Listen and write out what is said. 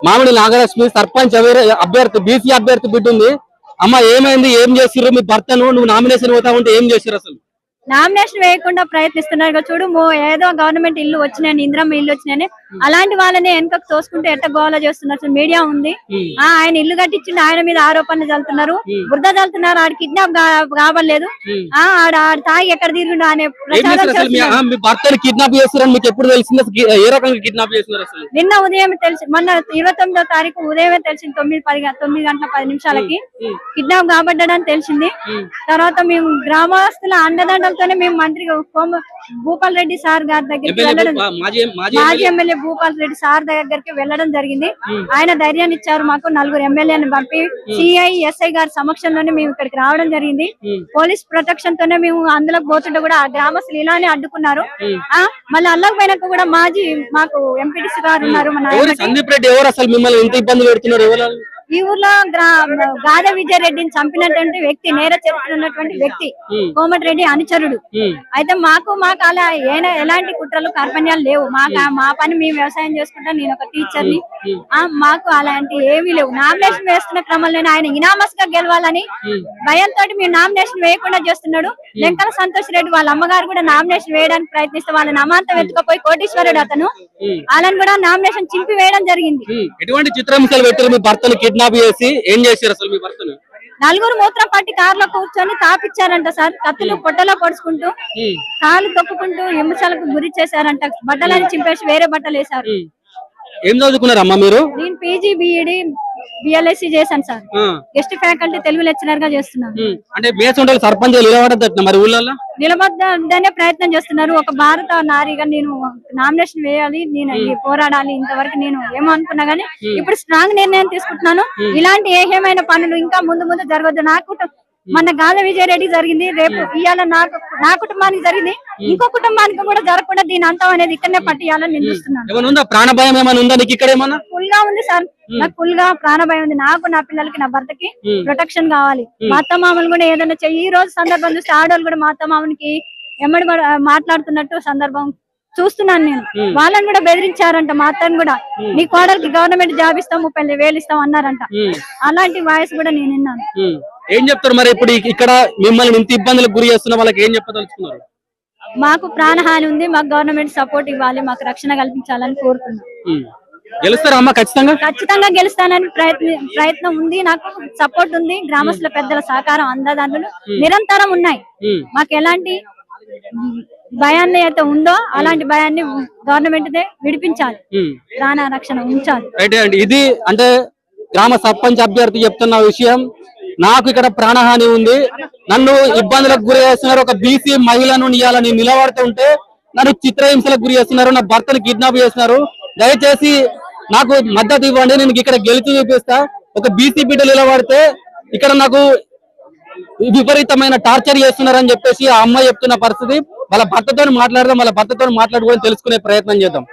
మామిడి నాగలక్ష్మి సర్పంచ్ అభ్యర్థి బీసీ అభ్యర్థి బిడ్డ ఉంది. అమ్మ ఏమైంది, ఏం చేసిర్రు? మీ భర్తను నువ్వు నామినేషన్ పోతా ఉంటే ఏం చేసిర్రు? అసలు నామినేషన్ వేయకుండా ప్రయత్నిస్తున్నారు. చూడు ఏదో గవర్నమెంట్ ఇల్లు వచ్చినాయని, ఇంద్రమ్మ ఇల్లు వచ్చినాయని, అలాంటి వాళ్ళని వెనకకు తోసుకుంటూ ఎట్ట గోల చేస్తున్నారు. మీడియా ఉంది, ఆయన ఇల్లు కట్టించిండు, ఆయన మీద ఆరోపణలు చల్లుతున్నారు, బురద చల్లుతున్నారు. ఆడ కిడ్నాప్ కావలేదు, ఆడ తాగి ఎక్కడ తిరిగిండు అనే భర్తను కిడ్నాప్ చేస్తారని మీకు ఎప్పుడు తెలిసింది? ఏ రకంగా కిడ్నాప్ చేస్తున్నారు? అసలు నిన్న ఉదయం తెలిసి, మొన్న 29వ తారీఖు ఉదయమే తెలిసింది. 9 గంటల 10 నిమిషాలకి కిడ్నాప్ కాబడ్డాడని తెలిసింది. తర్వాత మేము గ్రామస్తుల అండదండలతోనే మేము మంత్రి భూపాల్ రెడ్డి సార్ గారి దగ్గరికి వెళ్ళడం, మాజీ ఎమ్మెల్యే భూపాల్ రెడ్డి సార్ దగ్గరికి వెళ్ళడం జరిగింది. ఆయన ధైర్యాన్ని ఇచ్చారు మాకు. 4 ఎమ్మెల్యేని పంపి సిఐ ఎస్ఐ గారి సమక్షంలోనే మేము ఇక్కడికి రావడం జరిగింది. పోలీస్ ప్రొటెక్షన్ తోనే మేము అందులోకి పోతుంటే కూడా ఆ గ్రామస్తులు ఇలానే అడ్డుకున్నారు. మళ్ళీ అల్లకు పోయినాక కూడా మాకు ఎంపీటీసీ గారు ఉన్నారు. ఈ ఊర్లో గాదా విజయ రెడ్డిని చంపినటువంటి వ్యక్తి, నేర చరిత్ర ఉన్నటువంటి వ్యక్తి, కోమటిరెడ్డి అనుచరుడు. అయితే మాకు అలా ఎలాంటి కుట్రలు కార్పణ్యాలు లేవు. మా పని మేము వ్యవసాయం చేసుకుంటా, నేను ఒక టీచర్ని, మాకు అలాంటి ఏమీ లేవు. నామినేషన్ వేస్తున్న క్రమంలో ఆయన ఇనామస్ గా గెలవాలని భయంతో మేము నామినేషన్ వేయకుండా చేస్తున్నాడు. లెంకల సంతోష్ రెడ్డి వాళ్ళ అమ్మగారు కూడా నామినేషన్ వేయడానికి ప్రయత్నిస్తే వాళ్ళని అమాంతం ఎత్తుకపోయి కోటీశ్వరుడు అతను, వాళ్ళని కూడా నామినేషన్ చింపి వేయడం జరిగింది. ఎటువంటి చిత్రహింసలు పెట్టారు? మీ భర్తను కిడ్నాప్ చేసి ఏం చేశారు? అసలు మీ భర్తను 4 మూత్రం పట్టి కారులో కూర్చొని తాపిచ్చారంట సార్. కత్తులు పొట్టలో పొడుచుకుంటూ, కాలు తొక్కుకుంటూ హింసలకు గురి చేశారంట. బట్టలని చింపేసి వేరే బట్టలు వేశారు. ఏం చదువుకున్నారమ్మా మీరు? నేను పీజీ బిఈడి బిఎల్ఎస్సి చేశాను sir. Guest faculty Telugu lecturer గా చేస్తున్నాను. అంటే బేసంటలు సర్పంచ్ నిలబడద్దట మరి ఊళ్ళల్లో? నిలబద్దనే ప్రయత్నం చేస్తున్నారు. ఒక భారత నారిగా నేను నామినేషన్ వేయాలి, నేను పోరాడాలి. ఇంతవరకు నేను ఏమో అనుకున్నా గానీ ఇప్పుడు స్ట్రాంగ్ నిర్ణయం తీసుకుంటున్నాను. ఇలాంటి ఏమైన పనులు ఇంకా ముందు జరగద్దు. నాకు మన గాదా విజయరెడ్డి జరిగింది, రేపు ఇవాళ నా కుటుంబానికి జరిగింది, ఇంకో కుటుంబానికి కూడా జరగకుండా దీని అంతం అనేది ఇక్కడనే పట్టియాలని నేను చూస్తున్నాను. ప్రాణభయం ఏమైనా ఉందా నీకు? ఇక్కడ ఏమన్నా ఫుల్ గా ఉంది సార్, నాకు ఫుల్ గా ప్రాణభయం ఉంది. నాకు, నా పిల్లలకి, నా భర్తకి ప్రొటెక్షన్ కావాలి. మా అత్త మామలు కూడా ఏదైనా చెయ్యి. ఈ రోజు సందర్భం చూస్తే ఆడవాళ్ళు కూడా మా అత్త మామకి ఎమ్మడి మాట్లాడుతున్నట్టు సందర్భం చూస్తున్నాను నేను. వాళ్ళని కూడా బెదిరించారంట. మా అత్తని కూడా, నీ కోడలికి గవర్నమెంట్ జాబ్ ఇస్తాం, 30,000 ఇస్తాం అన్నారంట. అలాంటి వాయిస్ కూడా నేను విన్నాను. ఏం చెప్తారు మరి ఇప్పుడు ఇక్కడ మిమ్మల్ని ఇంత ఇబ్బందులకు గురి చేస్తున్న వాళ్ళకి ఏం చెప్పదలుచుకున్నారు? మాకు ప్రాణహాని ఉంది, మాకు గవర్నమెంట్ సపోర్ట్ ఇవ్వాలి, మాకు రక్షణ కల్పించాలని కోరుతున్నాం. గెలుస్తారా అమ్మా? ఖచ్చితంగా గెలుస్తానని ప్రయత్నం ఉంది. నాకు సపోర్ట్ ఉంది. గ్రామస్తుల పెద్దల సహకారం, అందదానులు నిరంతరం ఉన్నాయి. మాకు ఎలాంటి భయాన్ని అయితే ఉందో అలాంటి భయాన్ని గవర్నమెంట్ విడిపించాలి, ప్రాణ రక్షణ ఉంచాలి. ఇది అంటే గ్రామ సర్పంచ్ అభ్యర్థి చెప్తున్న విషయం. నాకు ఇక్కడ ప్రాణహాని ఉంది, నన్ను ఇబ్బందులకు గురి చేస్తున్నారు. ఒక బీసీ మహిళను ఇవ్వాలని నిలబడుతుంటే నన్ను చిత్రహింసలకు గురి చేస్తున్నారు, నా భర్తను కిడ్నాప్ చేస్తున్నారు. దయచేసి నాకు మద్దతు ఇవ్వండి, నేను ఇక్కడ గెలిచి చూపిస్తా. ఒక బీసీ బిడ్డ నిలబడితే ఇక్కడ నాకు విపరీతమైన టార్చర్ చేస్తున్నారని చెప్పేసి ఆ అమ్మాయి చెప్తున్న పరిస్థితి. వాళ్ళ భర్తతో మాట్లాడదాం, వాళ్ళ భర్తతో మాట్లాడుకొని తెలుసుకునే ప్రయత్నం చేద్దాం.